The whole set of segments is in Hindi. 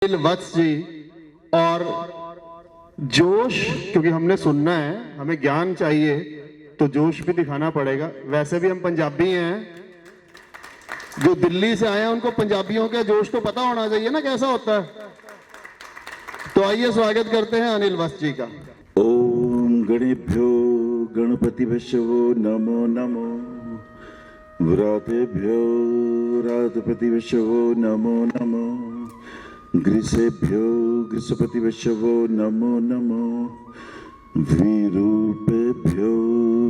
वत्स जी और जोश, क्योंकि हमने सुनना है, हमें ज्ञान चाहिए तो जोश भी दिखाना पड़ेगा। वैसे भी हम पंजाबी हैं, जो दिल्ली से आए हैं उनको पंजाबियों का जोश तो पता होना चाहिए ना कैसा होता है। तो आइए स्वागत करते हैं अनिल वत्स जी का। ओम गणेभ्यो गणपतिभ्यो नमो नमो, व्रातेभ्यो रातपतिभ्यो नमो नमो, ग्रीसेभ्यो ग्रीसपतिभ्यो नमो नमो, विरूपेभ्यो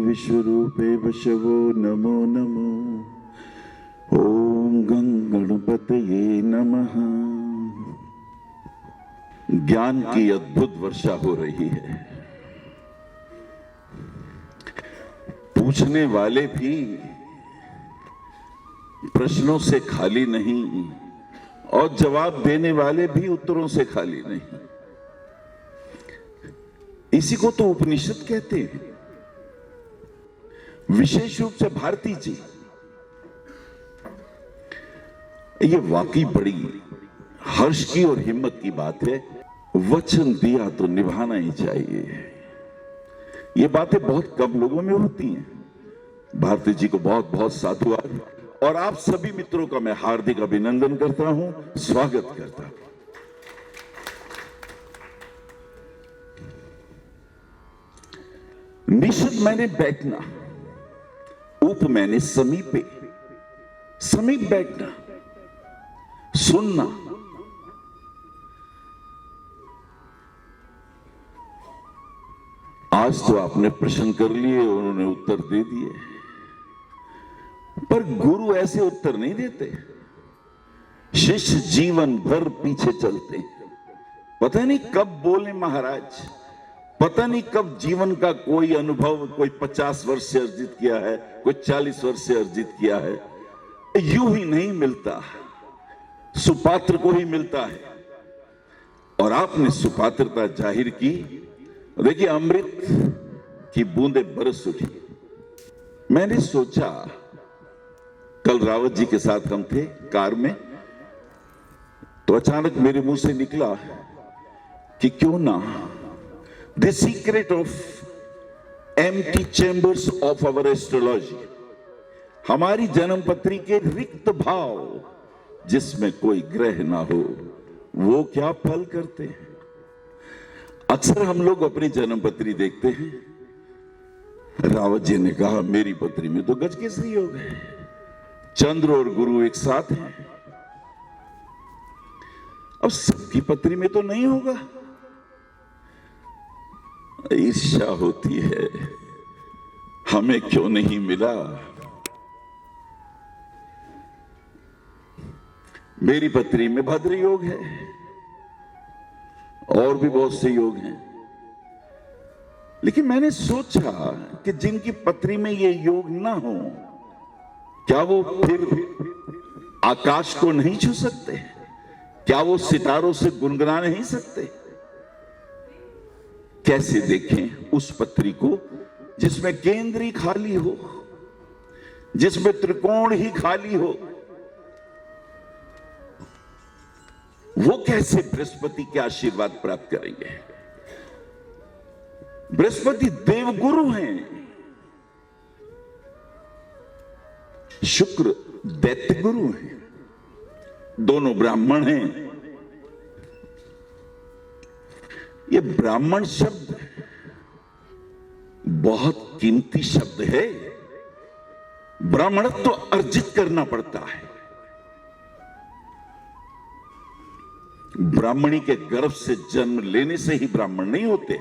विश्वरूपेभ्यो नमो नमो। ओम गणपतये नमः। ज्ञान की अद्भुत वर्षा हो रही है। पूछने वाले भी प्रश्नों से खाली नहीं और जवाब देने वाले भी उत्तरों से खाली नहीं। इसी को तो उपनिषद कहते हैं। विशेष रूप से भारती जी, ये वाकई बड़ी हर्ष की और हिम्मत की बात है। वचन दिया तो निभाना ही चाहिए। ये बातें बहुत कम लोगों में होती हैं। भारती जी को बहुत बहुत साधुवाद, और आप सभी मित्रों का मैं हार्दिक अभिनंदन करता हूं, स्वागत करता हूं। निषद मैंने बैठना, उप मैंने समीपे, समीप बैठना, सुनना। आज तो आपने प्रश्न कर लिए, उन्होंने उत्तर दे दिए, पर गुरु ऐसे उत्तर नहीं देते। शिष्य जीवन भर पीछे चलते हैं। पता नहीं कब बोले महाराज, पता नहीं कब जीवन का कोई अनुभव, कोई 50 वर्ष से अर्जित किया है, कोई 40 वर्ष से अर्जित किया है। यूं ही नहीं मिलता, सुपात्र को ही मिलता है। और आपने सुपात्रता जाहिर की। देखिए, अमृत की बूंदें बरस उठी। मैंने सोचा, कल रावत जी के साथ हम थे कार में, तो अचानक मेरे मुंह से निकला कि क्यों ना the secret of empty chambers of our astrology, हमारी जन्म पत्री के रिक्त भाव जिसमें कोई ग्रह ना हो, वो क्या फल करते हैं। अक्सर हम लोग अपनी जन्म पत्री देखते हैं। रावत जी ने कहा, मेरी पत्री में तो गज केसरी योग है, चंद्र और गुरु एक साथ हैं। अब सबकी पत्री में तो नहीं होगा। ईर्ष्या होती है, हमें क्यों नहीं मिला। मेरी पत्री में भद्र योग है, और भी बहुत से योग हैं। लेकिन मैंने सोचा कि जिनकी पत्री में ये योग ना हो, क्या वो फिर आकाश को नहीं छू सकते? क्या वो सितारों से गुनगुना नहीं सकते? कैसे देखें उस पत्री को जिसमें केंद्र ही खाली हो, जिसमें त्रिकोण ही खाली हो। वो कैसे बृहस्पति के आशीर्वाद प्राप्त करेंगे? बृहस्पति देवगुरु हैं, शुक्र दैत्य गुरु हैं, दोनों ब्राह्मण हैं। ये ब्राह्मण शब्द बहुत कीमती शब्द है। ब्राह्मणत्व तो अर्जित करना पड़ता है। ब्राह्मणी के गर्भ से जन्म लेने से ही ब्राह्मण नहीं होते।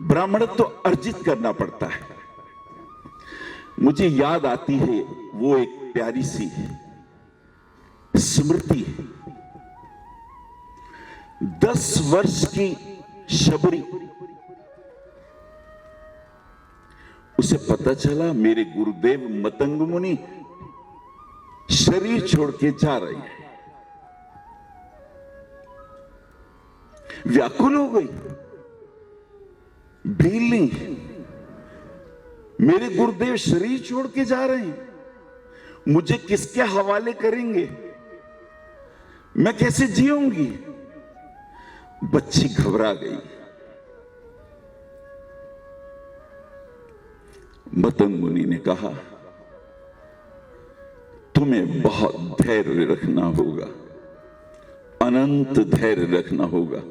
ब्राह्मणत्व तो अर्जित करना पड़ता है। मुझे याद आती है वो एक प्यारी सी स्मृति। 10 वर्ष की शबरी, उसे पता चला मेरे गुरुदेव मतंग मुनि शरीर छोड़ के जा रहे हैं। व्याकुल हो गई, भीली, मेरे गुरुदेव शरीर छोड़ के जा रहे हैं, मुझे किसके हवाले करेंगे? मैं कैसे जीऊंगी? बच्ची घबरा गई। मतंग मुनि ने कहा, तुम्हें बहुत धैर्य रखना होगा, अनंत धैर्य रखना होगा।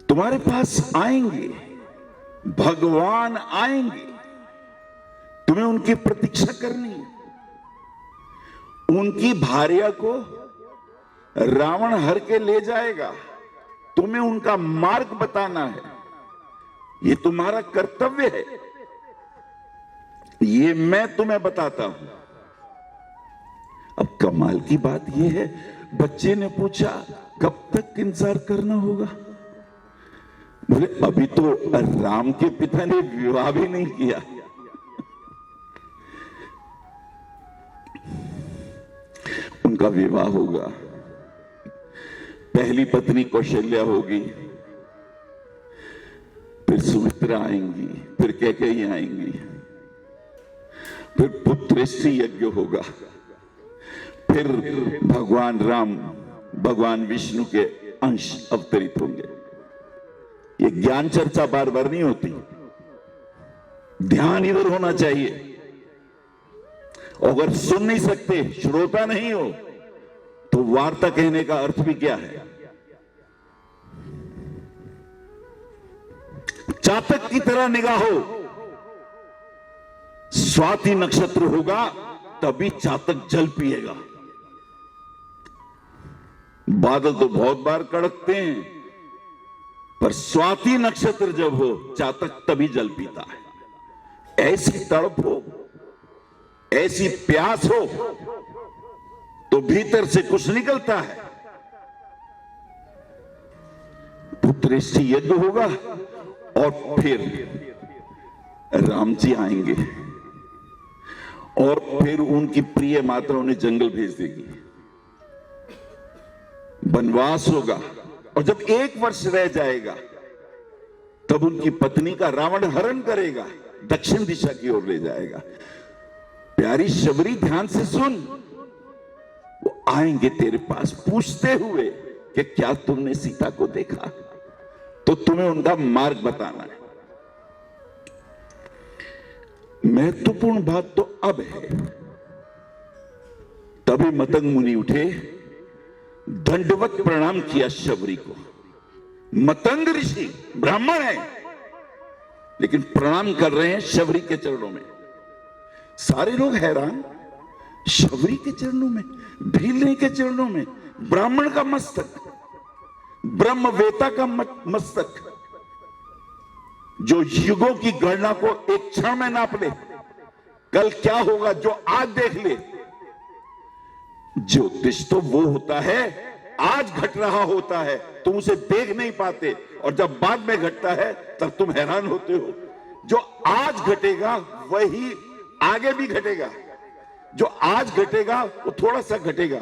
तुम्हारे पास आएंगे, भगवान आएंगे, तुम्हें उनकी प्रतीक्षा करनी है। उनकी भार्या को रावण हर के ले जाएगा, तुम्हें उनका मार्ग बताना है, ये तुम्हारा कर्तव्य है, ये मैं तुम्हें बताता हूं। अब कमाल की बात यह है, बच्चे ने पूछा कब तक इंतजार करना होगा? बोले अभी तो राम के पिता ने विवाह भी नहीं किया। उनका विवाह होगा, पहली पत्नी कौशल्या होगी, फिर सुमित्रा आएंगी, फिर कैकेयी आएंगी, फिर पुत्रेष्टि यज्ञ होगा, फिर भगवान राम भगवान विष्णु के अंश अवतरित होंगे। ये ज्ञान चर्चा बार बार नहीं होती, ध्यान इधर होना चाहिए। अगर सुन नहीं सकते, श्रोता नहीं हो, तो वार्ता कहने का अर्थ भी क्या है? चातक की तरह निगाहो, स्वाति नक्षत्र होगा तभी चातक जल पिएगा। बादल तो बहुत बार कड़कते हैं, पर स्वाति नक्षत्र जब हो, चातक तभी जल पीता है। ऐसी तड़प हो, ऐसी प्यास हो, तो भीतर से कुछ निकलता है। पुत्रेष्टि यज्ञ होगा और फिर राम जी आएंगे और फिर उनकी प्रिय माता उन्हें जंगल भेज देगी, वनवास होगा, और जब 1 वर्ष रह जाएगा तब उनकी पत्नी का रावण हरण करेगा, दक्षिण दिशा की ओर ले जाएगा। प्यारी शबरी ध्यान से सुन, वो आएंगे तेरे पास पूछते हुए कि क्या तुमने सीता को देखा, तो तुम्हें उनका मार्ग बताना है। महत्वपूर्ण बात तो अब है। तभी मतंग मुनि उठे, दंडवत प्रणाम किया शबरी को। मतंग ऋषि ब्राह्मण है, लेकिन प्रणाम कर रहे हैं शबरी के चरणों में। सारे लोग हैरान, शबरी के चरणों में, भीलने के चरणों में, ब्राह्मण का मस्तक, ब्रह्मवेता का मस्तक, जो युगों की गणना को एक क्षण में नाप ले, कल क्या होगा जो आज देख ले। ज्योतिष तो वो होता है, आज घट रहा होता है, तुम उसे देख नहीं पाते, और जब बाद में घटता है तब तुम हैरान होते हो। जो आज घटेगा वही आगे भी घटेगा, जो आज घटेगा वो थोड़ा सा घटेगा,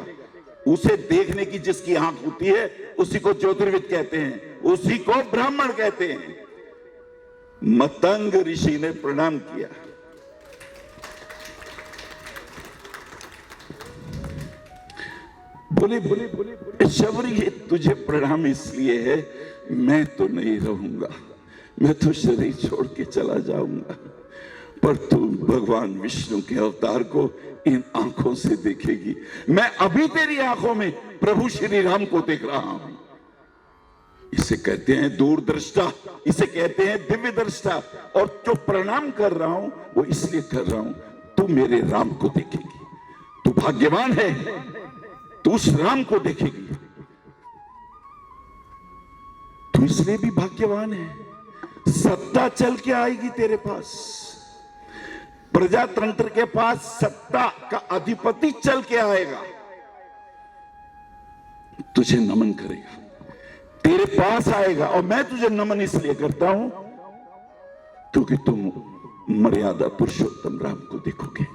उसे देखने की जिसकी आंख होती है उसी को ज्योतिर्विद कहते हैं, उसी को ब्राह्मण कहते हैं। मतंग ऋषि ने प्रणाम किया। बोले शबरी, तुझे प्रणाम इसलिए है, मैं तो नहीं रहूंगा, मैं तो शरीर छोड़ के चला जाऊंगा, पर तू भगवान विष्णु के अवतार को इन आंखों से देखेगी। मैं अभी तेरी आंखों में प्रभु श्री राम को देख रहा हूं। इसे कहते हैं दूरदृष्टा, इसे कहते हैं दिव्य दृष्टा। और जो प्रणाम कर रहा हूं वो इसलिए कर रहा हूं, तू मेरे राम को देखेगी। तू भाग्यवान है, तू उस राम को देखेगी। तू इसलिए भी भाग्यवान है, सत्ता चल के आएगी तेरे पास, प्रजातंत्र के पास सत्ता का अधिपति चल के आएगा, तुझे नमन करेगा, तेरे पास आएगा। और मैं तुझे नमन इसलिए करता हूं क्योंकि तुम मर्यादा पुरुषोत्तम राम को देखोगे।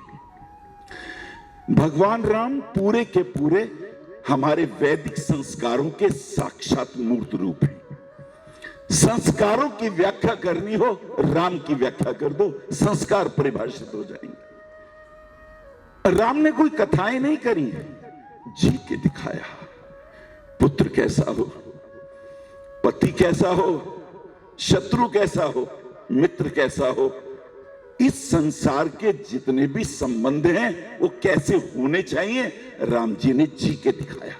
भगवान राम पूरे के पूरे हमारे वैदिक संस्कारों के साक्षात मूर्त रूप हैं। संस्कारों की व्याख्या करनी हो, राम की व्याख्या कर दो, संस्कार परिभाषित हो जाएंगे। राम ने कोई कथाएं नहीं करी, जी के दिखाया। पुत्र कैसा हो, पति कैसा हो, शत्रु कैसा हो, मित्र कैसा हो, इस संसार के जितने भी संबंध हैं वो कैसे होने चाहिए, राम जी ने जी के दिखाया।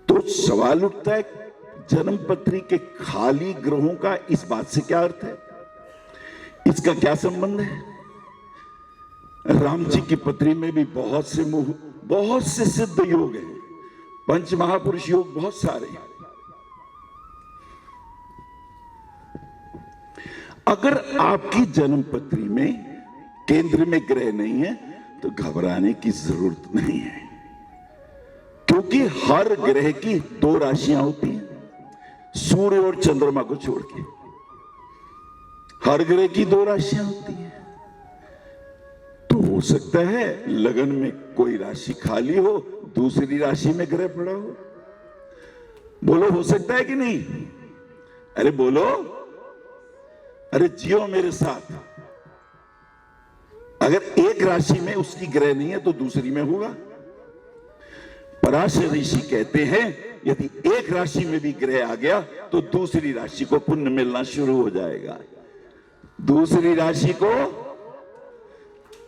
तो सवाल उठता है, जन्मपत्री के खाली ग्रहों का इस बात से क्या अर्थ है, इसका क्या संबंध है? राम जी की पत्री में भी बहुत से सिद्ध योग हैं, पंच महापुरुष योग बहुत सारे हैं। अगर आपकी जन्मपत्री में केंद्र में ग्रह नहीं है तो घबराने की जरूरत नहीं है, क्योंकि हर ग्रह की 2 राशियां होती हैं, सूर्य और चंद्रमा को छोड़ के हर ग्रह की 2 राशियां होती हैं। तो हो सकता है लगन में कोई राशि खाली हो, दूसरी राशि में ग्रह पड़ा हो। बोलो, हो सकता है कि नहीं? अरे बोलो, अरे जियो मेरे साथ। अगर एक राशि में उसकी ग्रह नहीं है तो दूसरी में होगा। पराशर ऋषि कहते हैं यदि एक राशि में भी ग्रह आ गया तो दूसरी राशि को पुण्य मिलना शुरू हो जाएगा, दूसरी राशि को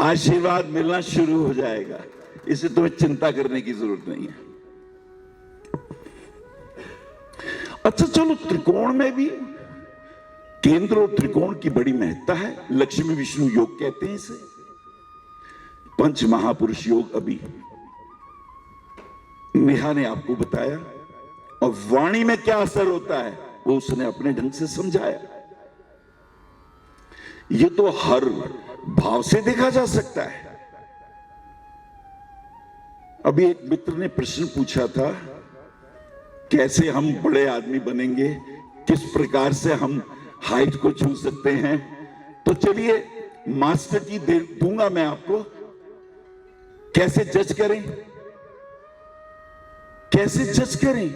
आशीर्वाद मिलना शुरू हो जाएगा। इसे तुम्हें चिंता करने की जरूरत नहीं है। अच्छा चलो, त्रिकोण में भी केंद्र और त्रिकोण की बड़ी महत्ता है। लक्ष्मी विष्णु योग कहते हैं इसे। पंच महापुरुष योग अभी नेहा ने आपको बताया, और वाणी में क्या असर होता है वो उसने अपने ढंग से समझाया। ये तो हर भाव से देखा जा सकता है। अभी एक मित्र ने प्रश्न पूछा था, कैसे हम बड़े आदमी बनेंगे, किस प्रकार से हम हाइट को छू सकते हैं। तो चलिए मास्टर की दे दूंगा मैं आपको, कैसे जज करें, कैसे जज करें।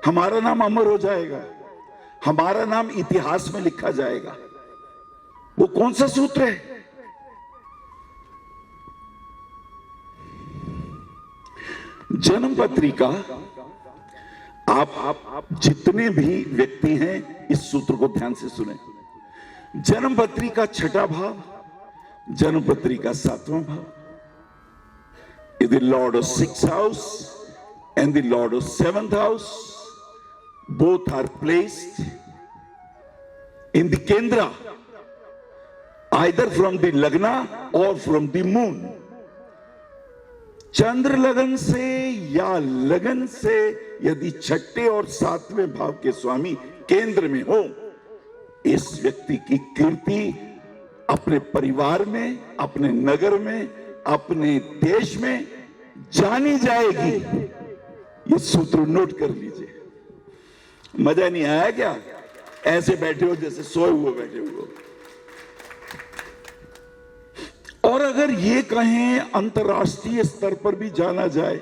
हमारा नाम अमर हो जाएगा, हमारा नाम इतिहास में लिखा जाएगा। वो कौन सा सूत्र है? जन्मपत्री का आप जितने भी व्यक्ति हैं इस सूत्र को ध्यान से सुने। जन्मपत्री का 6ठा भाव, जन्मपत्री का 7वां भाव, the lord of 6th house and the lord of 7th house both are placed in the kendra either from the lagna or from the moon। चंद्र लगन से या लगन से यदि 6ठे और 7वें भाव के स्वामी केंद्र में हो, इस व्यक्ति की कीर्ति अपने परिवार में, अपने नगर में, अपने देश में जानी जाएगी। ये सूत्र नोट कर लीजिए। मजा नहीं आया क्या? ऐसे बैठे हो जैसे सोए हुए बैठे हो। और अगर ये कहें अंतरराष्ट्रीय स्तर पर भी जाना जाए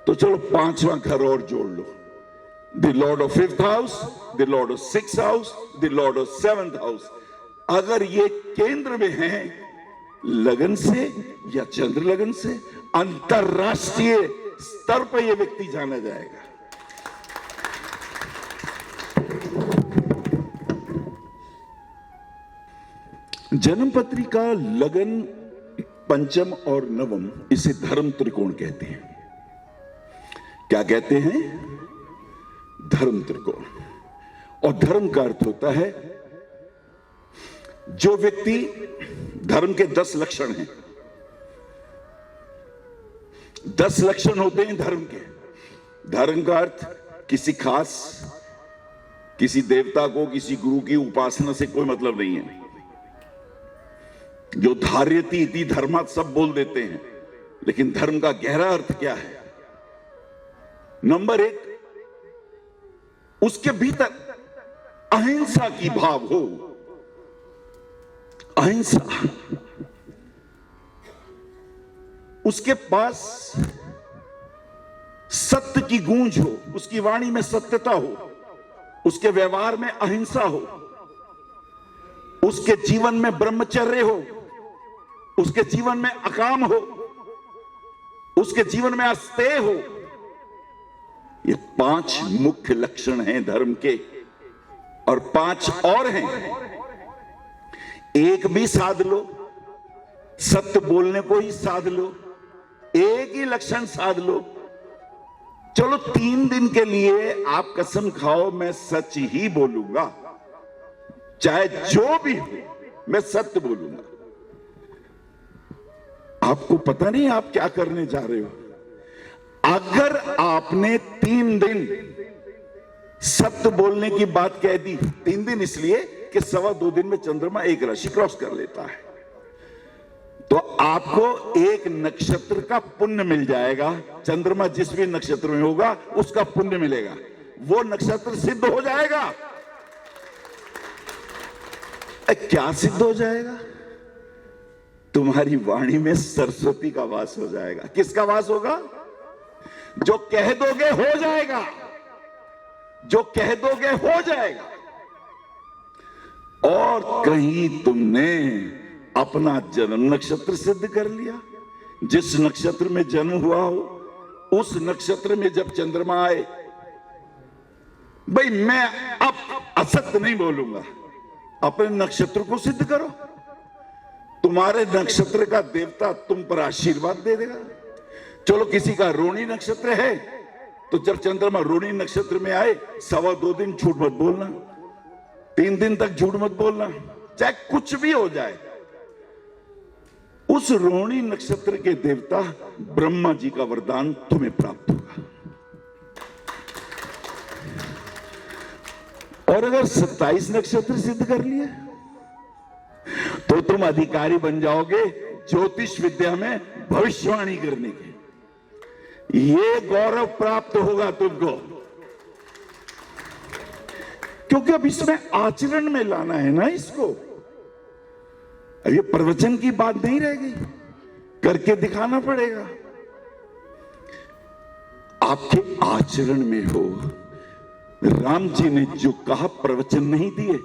तो चलो 5वां घर और जोड़ लो, the lord of 5th house, the lord of 6th house, the lord of 7th house. अगर ये केंद्र में है लगन से या चंद्र लगन से, अंतरराष्ट्रीय स्तर पर यह व्यक्ति जाना जाएगा। जन्मपत्री का लगन पंचम और नवम, इसे धर्म त्रिकोण कहते हैं। क्या कहते हैं? धर्म त्रिकोण। और धर्म का अर्थ होता है जो व्यक्ति, धर्म के 10 लक्षण हैं, 10 लक्षण होते हैं धर्म के। धर्म का अर्थ किसी खास, किसी देवता को, किसी गुरु की उपासना से कोई मतलब नहीं है। जो धार्यति इति धर्मात् सब बोल देते हैं, लेकिन धर्म का गहरा अर्थ क्या है? नंबर 1, उसके भीतर अहिंसा की भाव हो। अहिंसा, उसके पास सत्य की गूंज हो, उसकी वाणी में सत्यता हो, उसके व्यवहार में अहिंसा हो, उसके जीवन में ब्रह्मचर्य हो, उसके जीवन में अकाम हो, उसके जीवन में अस्तेय हो। ये 5 मुख्य लक्षण हैं धर्म के, और 5 और हैं। एक भी साध लो, सत्य बोलने को ही साध लो, एक ही लक्षण साध लो। चलो 3 दिन के लिए आप कसम खाओ मैं सच ही बोलूंगा, चाहे जो भी हो मैं सत्य बोलूंगा। आपको पता नहीं आप क्या करने जा रहे हो। अगर आपने 3 दिन सत्य बोलने की बात कह दी, 3 दिन इसलिए कि 2.25 दिन में चंद्रमा एक राशि क्रॉस कर लेता है, तो आपको एक नक्षत्र का पुण्य मिल जाएगा। चंद्रमा जिस भी नक्षत्र में होगा उसका पुण्य मिलेगा, वो नक्षत्र सिद्ध हो जाएगा। क्या सिद्ध हो जाएगा? तुम्हारी वाणी में सरस्वती का वास हो जाएगा। किसका वास होगा? जो कह दोगे हो जाएगा, जो कह दोगे हो जाएगा। और कहीं तुमने अपना जन्म नक्षत्र सिद्ध कर लिया। जिस नक्षत्र में जन्म हुआ हो उस नक्षत्र में जब चंद्रमा आए, भाई मैं अब असत्य नहीं बोलूंगा, अपने नक्षत्र को सिद्ध करो। तुम्हारे नक्षत्र का देवता तुम पर आशीर्वाद दे देगा। चलो किसी का रोहिणी नक्षत्र है, तो जब चंद्रमा रोहिणी नक्षत्र में आए 2.25 दिन झूठ मत बोलना, 3 दिन तक झूठ मत बोलना, चाहे कुछ भी हो जाए। उस रोहिणी नक्षत्र के देवता ब्रह्मा जी का वरदान तुम्हें प्राप्त होगा। और अगर 27 नक्षत्र सिद्ध कर लिए तो तुम अधिकारी बन जाओगे ज्योतिष विद्या में भविष्यवाणी करने के। ये गौरव प्राप्त होगा तुमको, क्योंकि अब इसमें आचरण में लाना है ना इसको। अब ये प्रवचन की बात नहीं रहेगी, करके दिखाना पड़ेगा। आपके आचरण में हो। राम जी ने जो कहा प्रवचन नहीं दिए,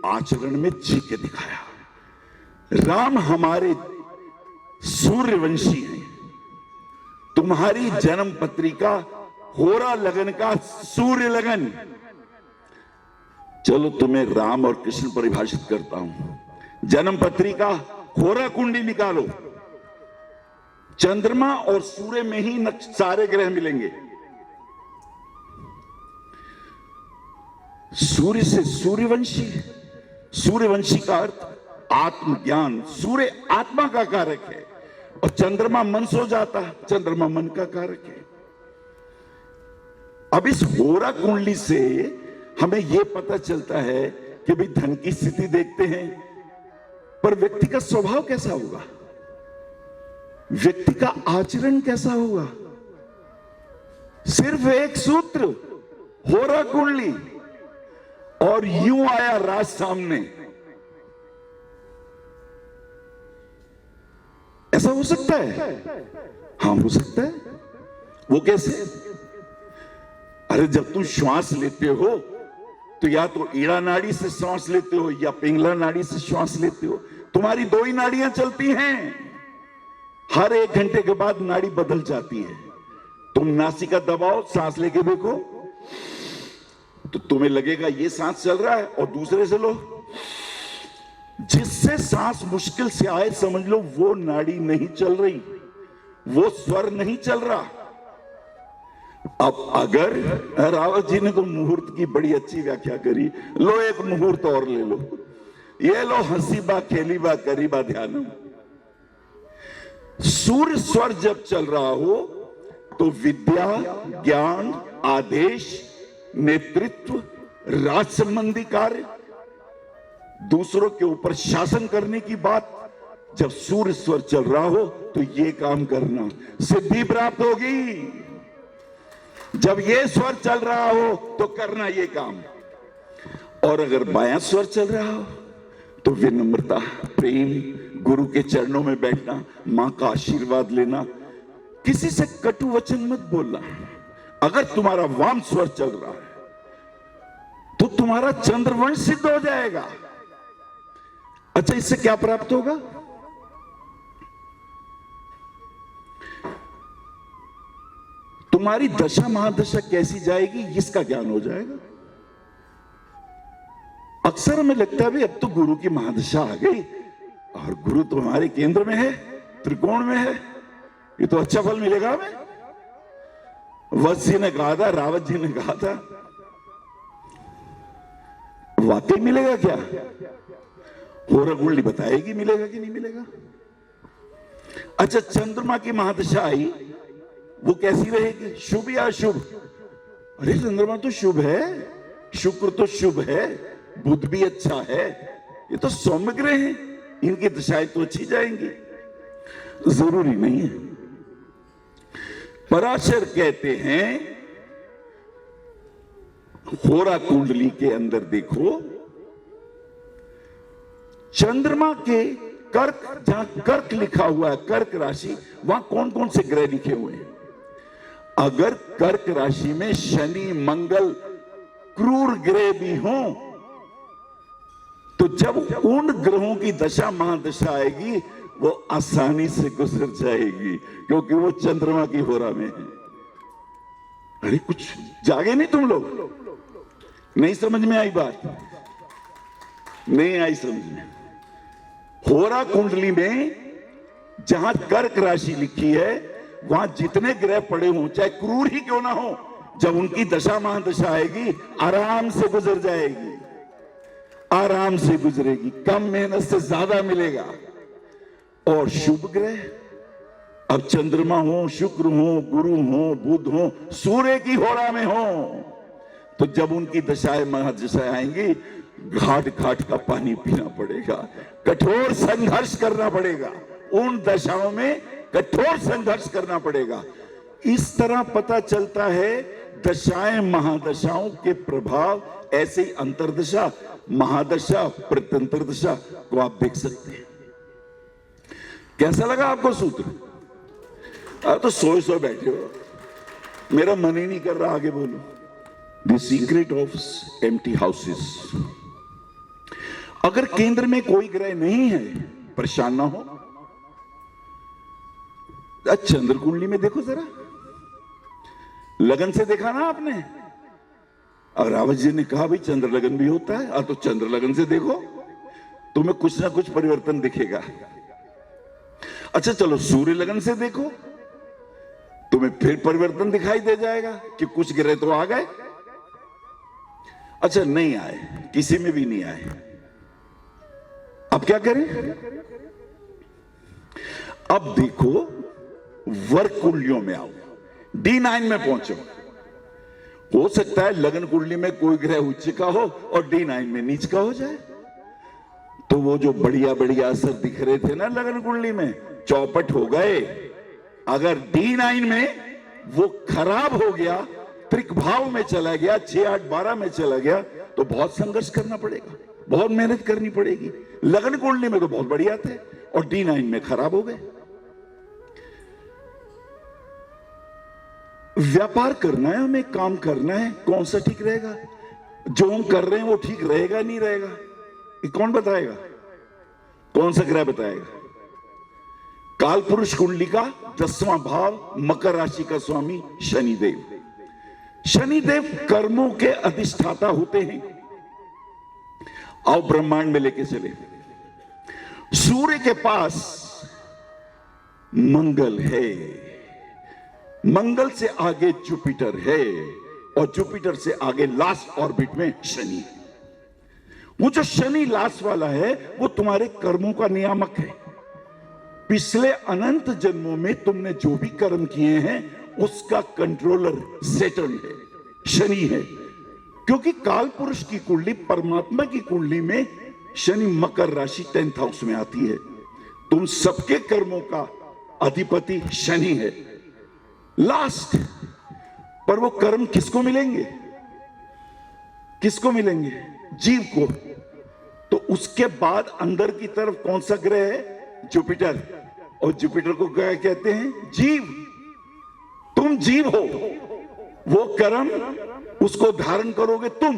आचरण में जी के दिखाया। राम हमारे सूर्यवंशी हैं। तुम्हारी जन्म पत्रिका होरा लगन का सूर्य लगन। चलो तुम्हें राम और कृष्ण परिभाषित करता हूं। जन्म पत्रिका होरा कुंडली निकालो, चंद्रमा और सूर्य में ही सारे ग्रह मिलेंगे। सूर्य से सूर्यवंशी, सूर्यवंशी का अर्थ आत्मज्ञान। सूर्य आत्मा का कारक है और चंद्रमा मन सो जाता, चंद्रमा मन का कारक है। अब इस होरा कुंडली से हमें यह पता चलता है कि भाई धन की स्थिति देखते हैं, पर व्यक्ति का स्वभाव कैसा होगा, व्यक्ति का आचरण कैसा होगा। सिर्फ एक सूत्र, होरा कुंडली, और यूं आया राज सामने। ऐसा हो सकता है? हाँ हो सकता है। वो कैसे? अरे जब तुम श्वास लेते हो तो या तो ईड़ा नाड़ी से श्वास लेते हो या पिंगला नाड़ी से श्वास लेते हो। तुम्हारी 2 ही नाड़ियां चलती हैं। हर 1 घंटे के बाद नाड़ी बदल जाती है। तुम नासिका दबाओ, सांस लेके देखो, तो तुम्हें लगेगा ये सांस चल रहा है, और दूसरे से लो। जिससे सांस मुश्किल से आए समझ लो वो नाड़ी नहीं चल रही, वो स्वर नहीं चल रहा। अब अगर रावत जी ने तो मुहूर्त की बड़ी अच्छी व्याख्या करी, लो एक मुहूर्त और ले लो, ये लो हंसी बा खेली बा करी बा ध्यान। सूर्य स्वर जब चल रहा हो तो विद्या, ज्ञान, आदेश, नेतृत्व, राज संबंधी कार्य, दूसरों के ऊपर शासन करने की बात, जब सूर्य स्वर चल रहा हो तो ये काम करना, सिद्धि प्राप्त होगी। जब ये स्वर चल रहा हो तो करना ये काम। और अगर बायां स्वर चल रहा हो तो विनम्रता, प्रेम, गुरु के चरणों में बैठना, मां का आशीर्वाद लेना, किसी से कटु वचन मत बोलना। अगर तुम्हारा वाम स्वर चल रहा है तो तुम्हारा चंद्रवंश सिद्ध हो जाएगा। अच्छा, इससे क्या प्राप्त होगा? तुम्हारी दशा महादशा कैसी जाएगी इसका ज्ञान हो जाएगा। अक्सर हमें लगता है भाई अब तो गुरु की महादशा आ गई और गुरु तो हमारे केंद्र में है, त्रिकोण में है, ये तो अच्छा फल मिलेगा हमें। वत्स जी ने कहा था, रावत जी ने कहा था, वाकई मिलेगा क्या? होरा कुंडली बताएगी मिलेगा कि नहीं मिलेगा। अच्छा, चंद्रमा की महादशा आई, वो कैसी रहेगी, शुभ या अशुभ? अरे चंद्रमा तो शुभ है, शुक्र तो शुभ है, बुध भी अच्छा है, ये तो सौम्य ग्रह हैं, इनकी दशाएं तो अच्छी जाएंगी। जरूरी नहीं है। पराशर कहते हैं होरा कुंडली के अंदर देखो, चंद्रमा के कर्क, जहां कर्क लिखा हुआ है, कर्क राशि, वहां कौन कौन से ग्रह लिखे हुए हैं? अगर कर्क राशि में शनि मंगल क्रूर ग्रह भी हों, तो जब उन ग्रहों की दशा महादशा आएगी वो आसानी से गुजर जाएगी, क्योंकि वो चंद्रमा की होरा में है। अरे कुछ जागे नहीं तुम लोग? नहीं समझ में आई बात? नहीं आई समझ में? होरा कुंडली में जहां कर्क राशि लिखी है वहां जितने ग्रह पड़े हों, चाहे क्रूर ही क्यों ना हो, जब उनकी दशा महादशा आएगी आराम से गुजर जाएगी, आराम से गुजरेगी, कम मेहनत से ज्यादा मिलेगा। और शुभ ग्रह, अब चंद्रमा हो, शुक्र हो, गुरु हो, बुध हो, सूर्य की होरा में हो, तो जब उनकी दशाएं महादशाएं आएंगी, घाट घाट का पानी पीना पड़ेगा, कठोर संघर्ष करना पड़ेगा, उन दशाओं में कठोर संघर्ष करना पड़ेगा। इस तरह पता चलता है दशाएं महादशाओं के प्रभाव। ऐसे ही अंतरदशा, महादशा, प्रत्यंतर दशा को आप देख सकते हैं। कैसा लगा आपको सूत्र? आप तो सोए बैठे हो, मेरा मन ही नहीं कर रहा आगे बोलो। The secret of empty houses. अगर केंद्र में कोई ग्रह नहीं है, परेशान ना हो। चंद्र कुंडली में देखो जरा, लगन से देखा ना आपने? और रावत जी ने कहा भाई चंद्र लगन भी होता है, तो चंद्र लगन से देखो, तुम्हें कुछ ना कुछ परिवर्तन दिखेगा। अच्छा चलो सूर्य लगन से देखो, तुम्हें फिर परिवर्तन दिखाई दे जाएगा कि कुछ ग्रह तो आ गए। अच्छा नहीं आए, किसी में भी नहीं आए, अब क्या करें? अब देखो वर्ग कुंडलियों में आओ, D9 में पहुंचो। हो सकता है लगन कुंडली में कोई ग्रह उच्च का हो और D9 में नीच का हो जाए, तो वो जो बढ़िया बढ़िया असर दिख रहे थे ना लगन कुंडली में, चौपट हो गए। अगर D9 में वो खराब हो गया, त्रिक भाव में चला गया, 6, 8, 12 में चला गया, तो बहुत संघर्ष करना पड़ेगा, बहुत मेहनत करनी पड़ेगी। लगन कुंडली में तो बहुत बढ़िया थे और D9 में खराब हो गए। व्यापार करना है हमें, काम करना है, कौन सा ठीक रहेगा? जो हम कर रहे हैं वो ठीक रहेगा नहीं रहेगा, ये कौन बताएगा? कौन सा ग्रह बताएगा? काल पुरुष कुंडली का 10वां भाव, मकर राशि का स्वामी शनिदेव। शनिदेव कर्मों के अधिष्ठाता होते हैं। आओ ब्रह्मांड में लेके चले। सूर्य के पास मंगल है, मंगल से आगे जुपिटर है, और जुपिटर से आगे लास्ट ऑर्बिट में शनि है। वो जो शनि लास्ट वाला है वो तुम्हारे कर्मों का नियामक है। पिछले अनंत जन्मों में तुमने जो भी कर्म किए हैं उसका कंट्रोलर सैटर्न है, शनि है। क्योंकि काल पुरुष की कुंडली, परमात्मा की कुंडली में शनि मकर राशि 10th हाउस में आती है। तुम सबके कर्मों का अधिपति शनि है लास्ट। पर वो कर्म किसको मिलेंगे? किसको मिलेंगे? जीव को। तो उसके बाद अंदर की तरफ कौन सा ग्रह है? जुपिटर। और जुपिटर को क्या कहते हैं? जीव। तुम जीव हो, वो कर्म उसको धारण करोगे तुम,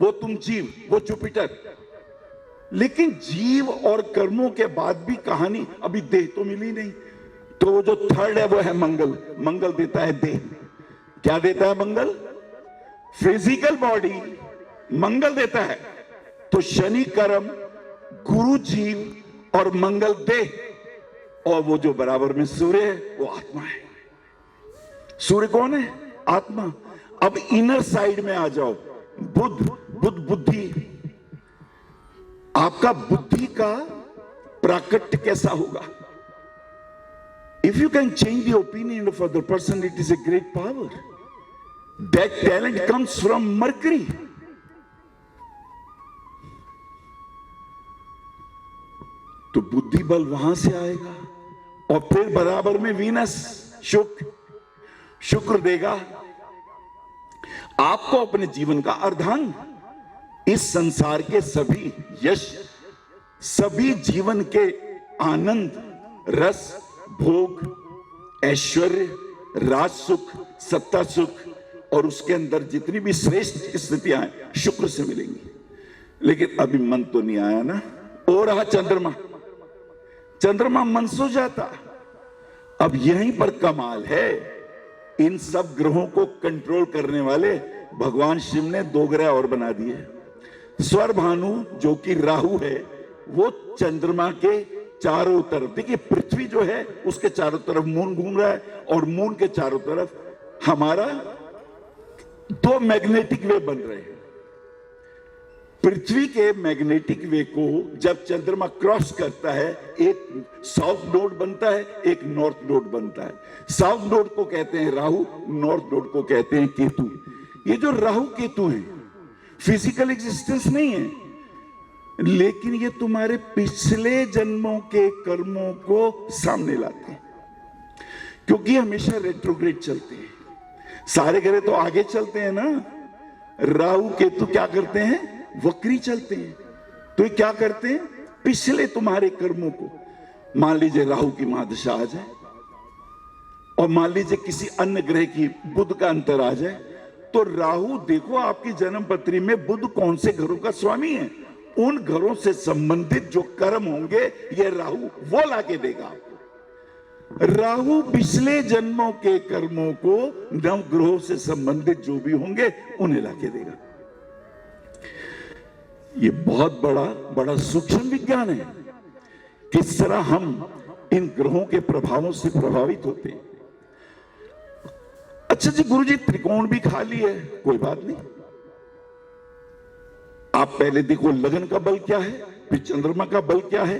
वो तुम जीव, वो जुपिटर। लेकिन जीव और कर्मों के बाद भी कहानी, अभी देह तो मिली नहीं, तो वो जो थर्ड है वो है मंगल। मंगल देता है देह। क्या देता है मंगल? फिजिकल बॉडी मंगल देता है। तो शनि कर्म, गुरु जीव और मंगल देह, और वो जो बराबर में सूर्य है वो आत्मा है। सूर्य कौन है? आत्मा। अब इनर साइड में आ जाओ, बुद्ध बुद्धि। आपका बुद्धि का प्राकट्य कैसा होगा? If you can change the opinion of other person, it is a great power. That talent comes from Mercury. तो बुद्धि बल वहां से आएगा, और फिर बराबर में वीनस, शुक्र देगा आपको अपने जीवन का अर्धांग। इस संसार के सभी यश, सभी जीवन के आनंद, रस, भोग, ऐश्वर्य, राज सुख, सत्ता सुख, और उसके अंदर जितनी भी श्रेष्ठ स्थितियां हैं शुक्र से मिलेंगी। लेकिन अभी मन तो नहीं आया ना। और रहा चंद्रमा। चंद्रमा मन सो जाता। अब यहीं पर कमाल है, इन सब ग्रहों को कंट्रोल करने वाले भगवान शिव ने 2 ग्रह और बना दिए। स्वर भानु जो कि राहु है, वो चंद्रमा के चारों तरफ, देखिए पृथ्वी जो है उसके चारों तरफ मून घूम रहा है, और मून के चारों तरफ हमारा 2 मैग्नेटिक वे बन रहे हैं। पृथ्वी के मैग्नेटिक वे को जब चंद्रमा क्रॉस करता है, एक साउथ नोड बनता है, एक नॉर्थ नोड बनता है। साउथ नोड को कहते हैं राहु, नॉर्थ नोड को कहते हैं केतु। ये जो राहु केतु है फिजिकल एग्जिस्टेंस नहीं है, लेकिन ये तुम्हारे पिछले जन्मों के कर्मों को सामने लाते हैं, क्योंकि हमेशा रेट्रोग्रेड चलते हैं। सारे ग्रह तो आगे चलते हैं ना, राहु केतु क्या करते हैं? वक्री चलते हैं। तो ये क्या करते हैं? पिछले तुम्हारे कर्मों को, मान लीजिए राहु की महादशा आ जाए, और मान लीजिए किसी अन्य ग्रह की बुध का अंतर आ जाए, तो राहु देखो आपकी जन्म पत्री में बुध कौन से घरों का स्वामी है, उन घरों से संबंधित जो कर्म होंगे ये राहु वो लाके देगा आपको। राहु पिछले जन्मों के कर्मों को नव ग्रहों से संबंधित जो भी होंगे उन्हें लाके देगा। ये बहुत बड़ा सूक्ष्म विज्ञान है, किस तरह हम इन ग्रहों के प्रभावों से प्रभावित होते हैं। अच्छा जी गुरुजी, त्रिकोण भी खाली है, कोई बात नहीं। आप पहले देखो लगन का बल क्या है, फिर चंद्रमा का बल क्या है,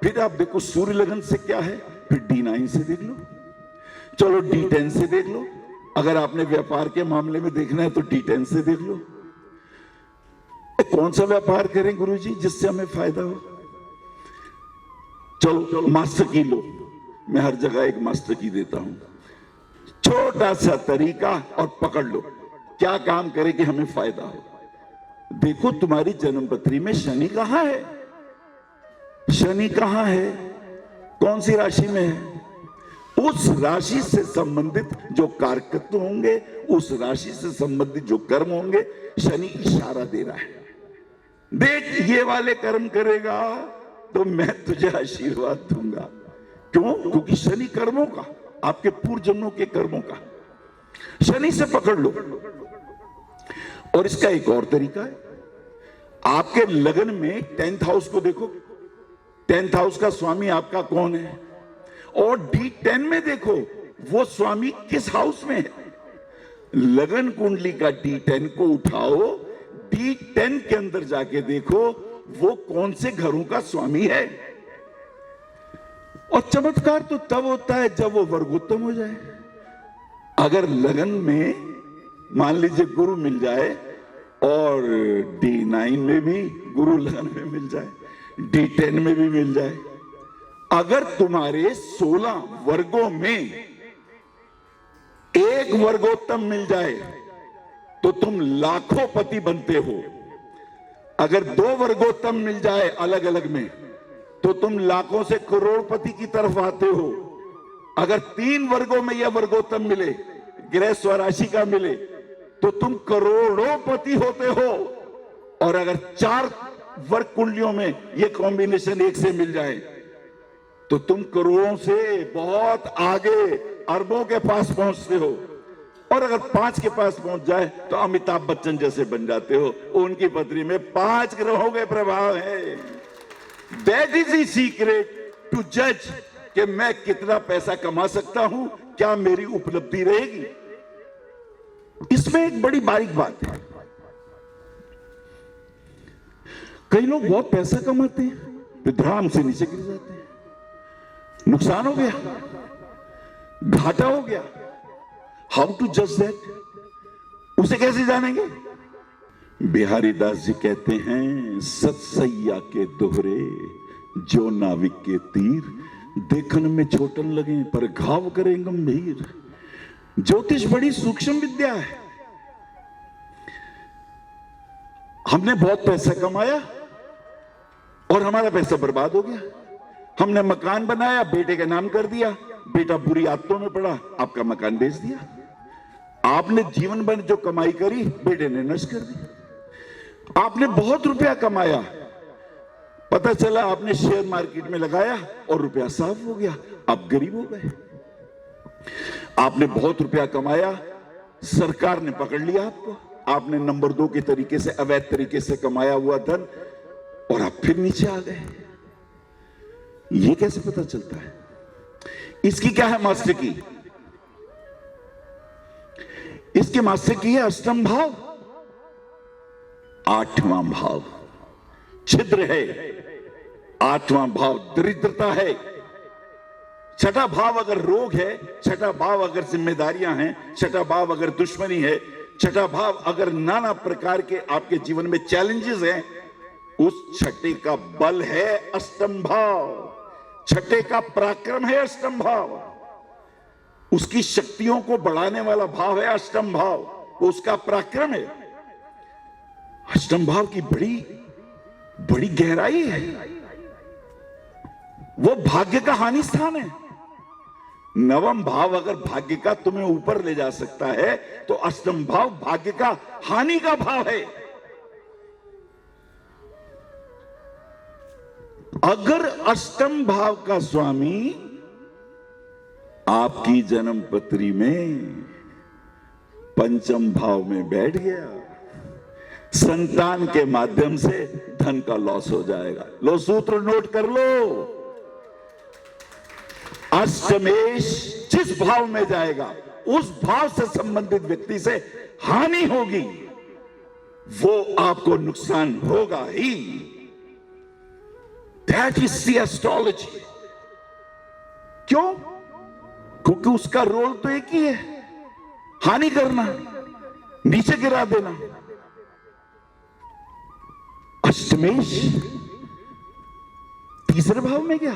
फिर आप देखो सूर्य लगन से क्या है, फिर D9 से देख लो, चलो D10 से देख लो। अगर आपने व्यापार के मामले में देखना है तो D10 से देख लो। कौन सा व्यापार करें गुरुजी जिससे हमें फायदा हो? चलो मास्टर की लो, मैं हर जगह एक मास्टर की देता हूं। छोटा सा तरीका और पकड़ लो, क्या काम करे कि हमें फायदा हो। देखो तुम्हारी जन्मपत्री में शनि कहां है? शनि कहां है? कौन सी राशि में है? उस राशि से संबंधित जो कारकत्व होंगे, उस राशि से संबंधित जो कर्म होंगे, शनि इशारा दे रहा है, देख ये वाले कर्म करेगा तो मैं तुझे आशीर्वाद दूंगा। क्यों? क्योंकि शनि कर्मों का, आपके पूर्व जन्मों के कर्मों का, शनि से पकड़ लो। और इसका एक और तरीका है, आपके लगन में 10th हाउस को देखो, 10th हाउस का स्वामी आपका कौन है, और D10 में देखो वो स्वामी किस हाउस में है। लगन कुंडली का D10 को उठाओ, D10 के अंदर जाके देखो वो कौन से घरों का स्वामी है। और चमत्कार तो तब होता है जब वो वर्गोत्तम हो जाए। अगर लगन में मान लीजिए गुरु मिल जाए, और D9 में भी गुरु लगन में मिल जाए, D10 में भी मिल जाए, अगर तुम्हारे 16 वर्गों में एक वर्गोत्तम मिल जाए तो तुम लाखों पति बनते हो। अगर 2 वर्गोत्तम मिल जाए अलग अलग में तो तुम लाखों से करोड़पति की तरफ आते हो। अगर 3 वर्गों में यह वर्गोत्तम मिले, ग्रह स्वराशि का मिले, तो तुम करोड़ों पति होते हो। और अगर 4 वर्ग कुंडलियों में यह कॉम्बिनेशन एक से मिल जाए तो तुम करोड़ों से बहुत आगे, अरबों के पास पहुंचते हो। और अगर 5 के पास पहुंच जाए तो अमिताभ बच्चन जैसे बन जाते हो। उनकी पत्री में 5 ग्रहों के प्रभाव है। That is the secret to जज कि मैं कितना पैसा कमा सकता हूं, क्या मेरी उपलब्धि रहेगी। इसमें एक बड़ी बारीक बात है, कई लोग बहुत पैसा कमाते हैं फिर धड़ाम से नीचे गिर जाते हैं, नुकसान हो गया, घाटा हो गया। हाउ टू जज दैट, उसे कैसे जानेंगे? बिहारी दास जी कहते हैं, सतसैया के दोहरे जो नाविक के तीर, देखन में छोटन लगे पर घाव करें गंभीर। ज्योतिष बड़ी सूक्ष्म विद्या है। हमने बहुत पैसा कमाया और हमारा पैसा बर्बाद हो गया। हमने मकान बनाया, बेटे का नाम कर दिया, बेटा बुरी आदतों में पड़ा, आपका मकान बेच दिया। आपने जीवन भर जो कमाई करी, बेटे ने नष्ट कर दी। आपने बहुत रुपया कमाया, पता चला आपने शेयर मार्केट में लगाया और रुपया साफ हो गया, आप गरीब हो गए। आपने बहुत रुपया कमाया, सरकार ने पकड़ लिया आपको, आपने नंबर 2 के तरीके से, अवैध तरीके से कमाया हुआ धन, और आप फिर नीचे आ गए। ये कैसे पता चलता है? इसकी क्या है मास्टर की? इसके मास्टर की है अष्टम भाव, 8वां भाव छिद्र है, 8वां भाव दरिद्रता है, 6ठा भाव अगर रोग है, 6ठा भाव अगर जिम्मेदारियां हैं, 6ठा भाव अगर दुश्मनी है, 6ठा भाव अगर नाना प्रकार के आपके जीवन में चैलेंजेस हैं, उस 6ठे का बल है अष्टम भाव, 6ठे का पराक्रम है अष्टम भाव, उसकी शक्तियों को बढ़ाने वाला भाव है अष्टम भाव, वो उसका पराक्रम है। अष्टम भाव की बड़ी बड़ी गहराई है। वो भाग्य का हानि स्थान है। नवम भाव अगर भाग्य का तुम्हें ऊपर ले जा सकता है, तो अष्टम भाव भाग्य का हानि का भाव है। अगर अष्टम भाव का स्वामी आपकी जन्म पत्री में पंचम भाव में बैठ गया, संतान के माध्यम से धन का लॉस हो जाएगा। लो सूत्र नोट कर लो, अष्टमेश जिस भाव में जाएगा, उस भाव से संबंधित व्यक्ति से हानि होगी, वो आपको नुकसान होगा ही। That is the astrology. क्यों? क्योंकि उसका रोल तो एक ही है, हानि करना, नीचे गिरा देना। अष्टमेश तीसरे भाव में गया।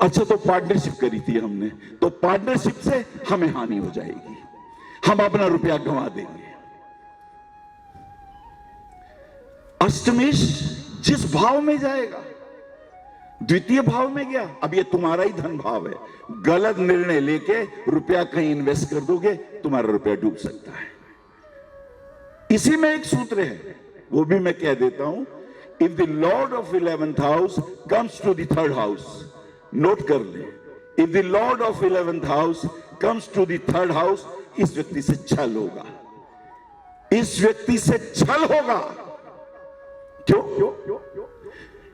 अच्छा, तो पार्टनरशिप करी थी हमने, तो पार्टनरशिप से हमें हानि हो जाएगी, हम अपना रुपया गंवा देंगे। अष्टमेश जिस भाव में जाएगा, द्वितीय भाव में गया, अब ये तुम्हारा ही धन भाव है, गलत निर्णय लेके रुपया कहीं इन्वेस्ट कर दोगे, तुम्हारा रुपया डूब सकता है। इसी में एक सूत्र है, वो भी मैं कह देता हूं। If the lord of 11th house comes to the 3rd house, note कर ले, if the lord of 11th house comes to the 3rd house, इस व्यक्ति से छल होगा, इस व्यक्ति से छल होगा। क्यों?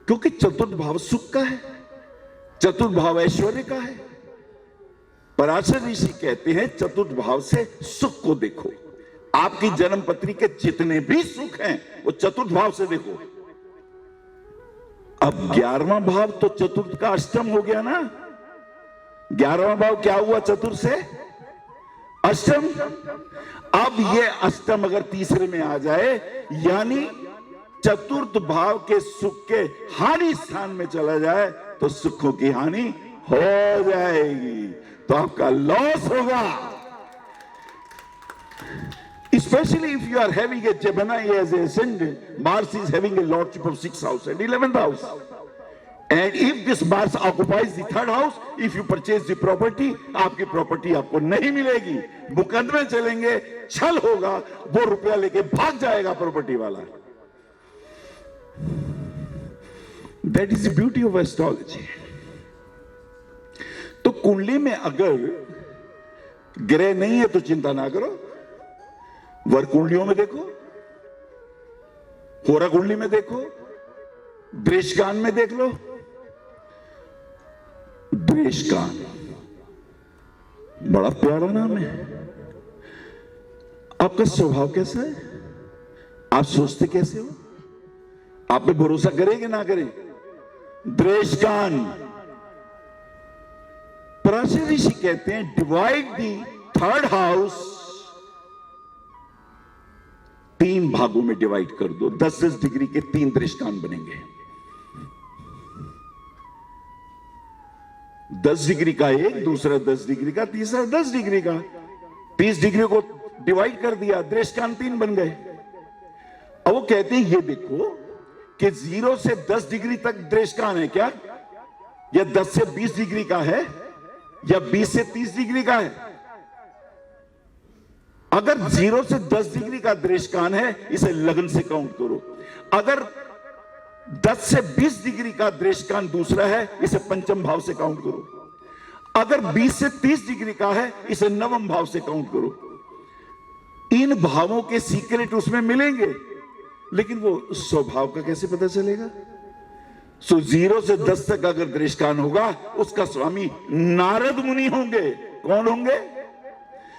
क्योंकि चतुर्थ भाव सुख का है, चतुर्थ भाव ऐश्वर्य का है। पराशर ऋषि कहते हैं चतुर्थ भाव से सुख को देखो। आपकी जन्म पत्री के जितने भी सुख हैं, वो चतुर्थ भाव से देखो। अब 11वां भाव तो चतुर्थ का अष्टम हो गया ना। 11वां भाव क्या हुआ चतुर्थ से? अष्टम। अब ये अष्टम अगर तीसरे में आ जाए, यानी चतुर्थ भाव के सुख के हानि स्थान में चला जाए, तो सुखों की हानि हो जाएगी, तो आपका लॉस होगा। Especially if you are having a Gemini as a ascendant, Mars is having a lordship of 6th house and 11th house. And if this Mars occupies the 3rd house, if you purchase the property, आपकी प्रॉपर्टी आपको नहीं मिलेगी, मुकदमे चलेंगे, छल होगा, वो रुपया लेके भाग जाएगा प्रॉपर्टी वाला। That is the beauty of astrology. तो कुंडली में अगर ग्रह नहीं है तो चिंता ना करो, वर कुंडलियों में देखो, होरा कुंडली में देखो, दृष्टकान में देख लो। दृष्टकान बड़ा प्यारा नाम है। आपका स्वभाव कैसा है? आप सोचते कैसे हो? आप पे भरोसा करेंगे ना करें? दृष्टकान। पराशर ऋषि कहते हैं डिवाइड दी थर्ड हाउस, 3 भागों में डिवाइड कर दो। 10-10 डिग्री के 3 दृष्टांत बनेंगे। 10 डिग्री का एक, दूसरा 10 डिग्री का, तीसरा 10 डिग्री का। 30 डिग्री को डिवाइड कर दिया, दृष्टांत 3 बन गए। अब वो कहते हैं ये देखो कि 0 से 10 डिग्री तक दृष्टांत है क्या, या 10 से 20 डिग्री का है, या 20 से 30 डिग्री का है। अगर 0 से 10 डिग्री का दृष्टांत है, इसे लगन से काउंट करो। अगर 10 से 20 डिग्री का दृष्टांत दूसरा है, इसे पंचम भाव से काउंट करो। अगर 20 से 30 डिग्री का है, इसे नवम भाव से काउंट करो। इन भावों के सीक्रेट उसमें मिलेंगे, लेकिन वो स्वभाव का कैसे पता चलेगा? 0 से 10 तक अगर दृष्टांत होगा, उसका स्वामी नारद मुनि होंगे। कौन होंगे?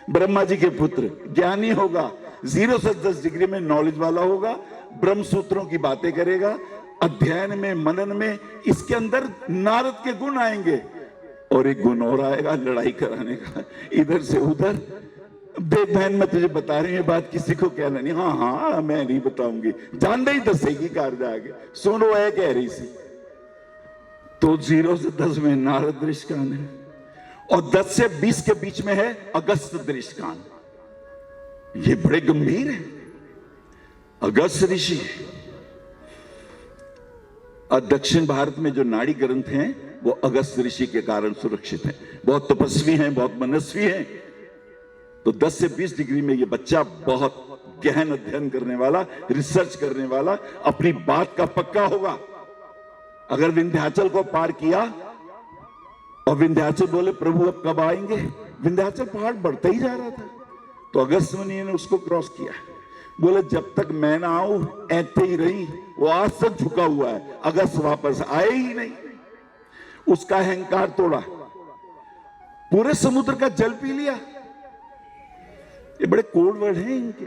ब्रह्मा जी के पुत्र, ज्ञानी होगा। 0 से 10 डिग्री में नॉलेज वाला होगा, ब्रह्म सूत्रों की बातें करेगा, अध्ययन में, मनन में इसके अंदर नारद के गुण आएंगे। और एक गुण और आएगा, लड़ाई कराने का, इधर से उधर। देख बहन, मैं तुझे बता रही हूं, बात किसी को कहना नहीं। हाँ हाँ, मैं नहीं बताऊंगी, जान नहीं दसेगी कार जाके, सुनो है कह रही सी। तो 0 से 10 में नारद दृष्टांत है, और 10 से 20 के बीच में है अगस्त दृष्टांत। ये बड़े गंभीर है। अगस्त ऋषि और दक्षिण भारत में जो नाड़ी ग्रंथ हैं, वो अगस्त ऋषि के कारण सुरक्षित हैं। बहुत तपस्वी हैं, बहुत मनस्वी हैं। तो 10 से 20 डिग्री में ये बच्चा बहुत गहन अध्ययन करने वाला, रिसर्च करने वाला, अपनी बात का पक्का होगा। अगर विंध्याचल को पार किया और विंध्याचल बोले प्रभु अब कब आएंगे, विंध्याचल पहाड़ बढ़ता ही जा रहा था, तो अगस्त मुनि ने उसको क्रॉस किया। बोले जब तक मैं ना आऊं ऐसे ही रही, वो आज तक झुका हुआ है, अगस्त वापस आए ही नहीं। उसका अहंकार तोड़ा, पूरे समुद्र का जल पी लिया। ये बड़े कोड वर्ड हैं इनके।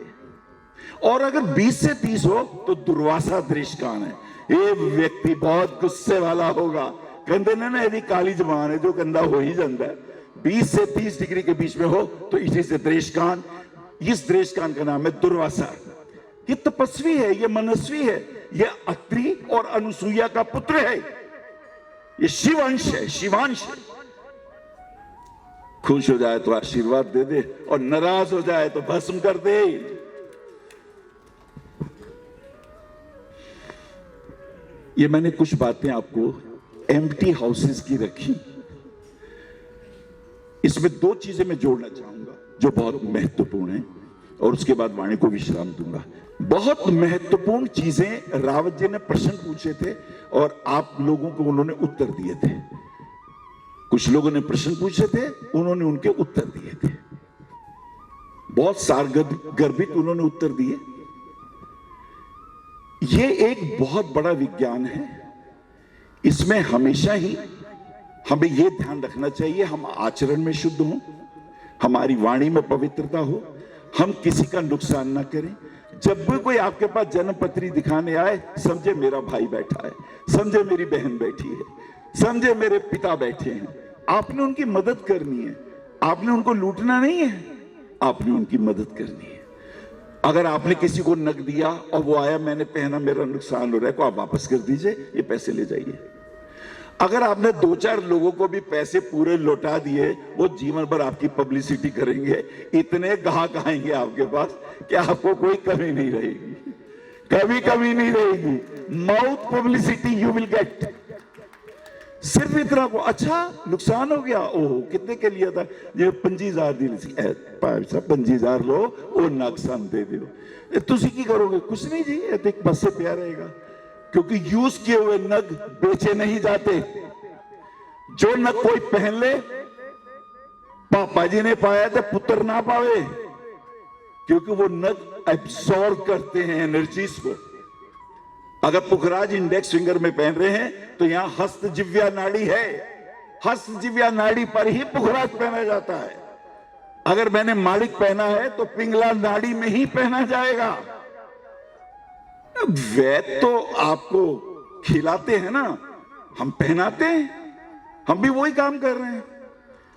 और अगर 20 से 30 हो तो दुर्वासा दृष्टांत है। ये व्यक्ति बहुत गुस्से वाला होगा, कहते ना यदि काली जबान है जो कंधा हो ही जाता है। 20 से 30 डिग्री के बीच में हो तो इसी से दृष्टांत। इस दृष्टांत का नाम है दुर्वासा। ये तपस्वी है, ये मनस्वी है, ये अत्रि और अनुसुईया का पुत्र है, ये शिवांश है, शिवांश है। खुश हो जाए तो आशीर्वाद दे दे, और नाराज हो जाए तो भस्म कर दे। ये मैंने कुछ बातें आपको एम्प्टी हाउसेस की रखी। इसमें 2 चीजें मैं जोड़ना चाहूंगा जो बहुत महत्वपूर्ण है, और उसके बाद वाणी को विश्राम दूंगा। बहुत महत्वपूर्ण चीजें रावत जी ने प्रश्न पूछे थे और आप लोगों को उन्होंने उत्तर दिए थे। कुछ लोगों ने प्रश्न पूछे थे, उन्होंने उनके उत्तर दिए थे। बहुत सारगर्भित उन्होंने उत्तर दिए। ये एक बहुत बड़ा विज्ञान है। इसमें हमेशा ही हमें यह ध्यान रखना चाहिए, हम आचरण में शुद्ध हों, हमारी वाणी में पवित्रता हो, हम किसी का नुकसान ना करें। जब भी कोई आपके पास जन्म पत्री दिखाने आए, समझे मेरा भाई बैठा है, समझे मेरी बहन बैठी है, समझे मेरे पिता बैठे हैं। आपने उनकी मदद करनी है, आपने उनको लूटना नहीं है, आपने उनकी मदद करनी है। अगर आपने किसी को नग दिया और वो आया मैंने पहना मेरा नुकसान हो रहा है, को आप वापस कर दीजिए, ये पैसे ले जाइए। अगर आपने 2-4 लोगों को भी पैसे पूरे लौटा दिए, वो जीवन भर आपकी पब्लिसिटी करेंगे, इतने ग्राहक आएंगे आपके पास कि आपको कोई कमी नहीं रहेगी, कभी कमी नहीं रहेगी। Mouth publicity you will get. सिर्फ इतना को अच्छा नुकसान हो गया, ओह कितने के लिया था, ये 25,000 दी सी, 25,000 लो, वो नुकसान दे दो। तुसी की करोगे? कुछ नहीं जी, ये तो बस से प्यार रहेगा, क्योंकि यूज किए हुए नग बेचे नहीं जाते। जो नग कोई पहन ले पापा जी ने पाया तो पुत्र ना पावे, क्योंकि वो नग एब्सॉर्ब करते हैं एनर्जीज को। अगर पुखराज इंडेक्स फिंगर में पहन रहे हैं तो यहां हस्त जिव्या नाड़ी है, हस्त जिव्या नाड़ी पर ही पुखराज पहना जाता है। अगर मैंने माणिक पहना है तो पिंगला नाड़ी में ही पहना जाएगा। वैद तो आपको खिलाते हैं ना, हम पहनाते हैं, हम भी वही काम कर रहे हैं।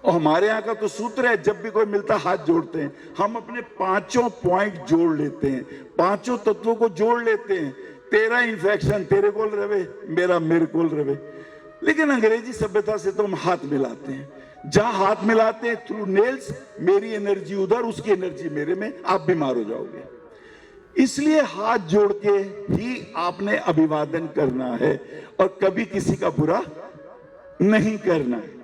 और हमारे यहां का तो सूत्र है, जब भी कोई मिलता हाथ जोड़ते हैं। हम अपने पांचों पॉइंट जोड़ लेते हैं, पांचों तत्वों को जोड़ लेते हैं। तेरा इन्फेक्शन तेरे कोल रवे, मेरा मेरे कोल रवे। लेकिन अंग्रेजी सभ्यता से तो हम हाथ मिलाते हैं। जहां हाथ मिलाते हैं थ्रू नेल्स, मेरी एनर्जी उधर, उसकी एनर्जी मेरे में, आप बीमार हो जाओगे। इसलिए हाथ जोड़ के ही आपने अभिवादन करना है और कभी किसी का बुरा नहीं करना है।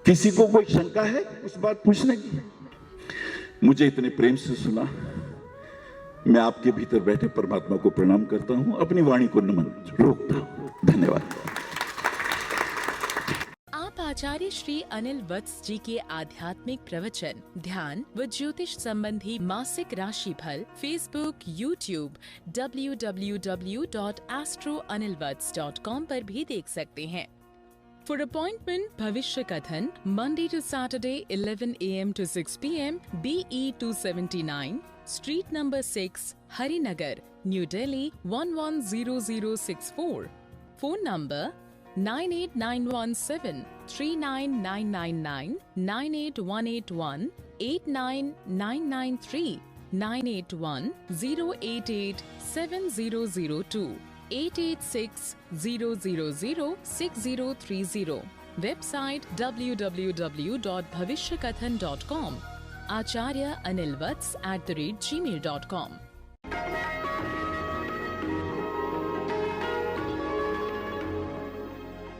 किसी को कोई शंका है उस बात पूछने की? मुझे इतने प्रेम से सुना, मैं आपके भीतर बैठे परमात्मा को प्रणाम करता हूं, अपनी वाणी को नमन रोकता हूं। धन्यवाद। आप आचार्य श्री अनिल वत्स जी के आध्यात्मिक प्रवचन, ध्यान व ज्योतिष संबंधी मासिक राशिफल फेसबुक, यूट्यूब, www.astroanilvats.com पर भी देख सकते हैं। For appointment, भविष्य कथन, Monday to Saturday, 11 a.m. to 6 p.m. BE 279, Street number 6, Harinagar, New Delhi 110064. Phone number 98917 39999 98181 89993 981 088 7002 886-000-6030. Website www.bhavishyakathan.com. Acharya Anil Vats @gmail.com.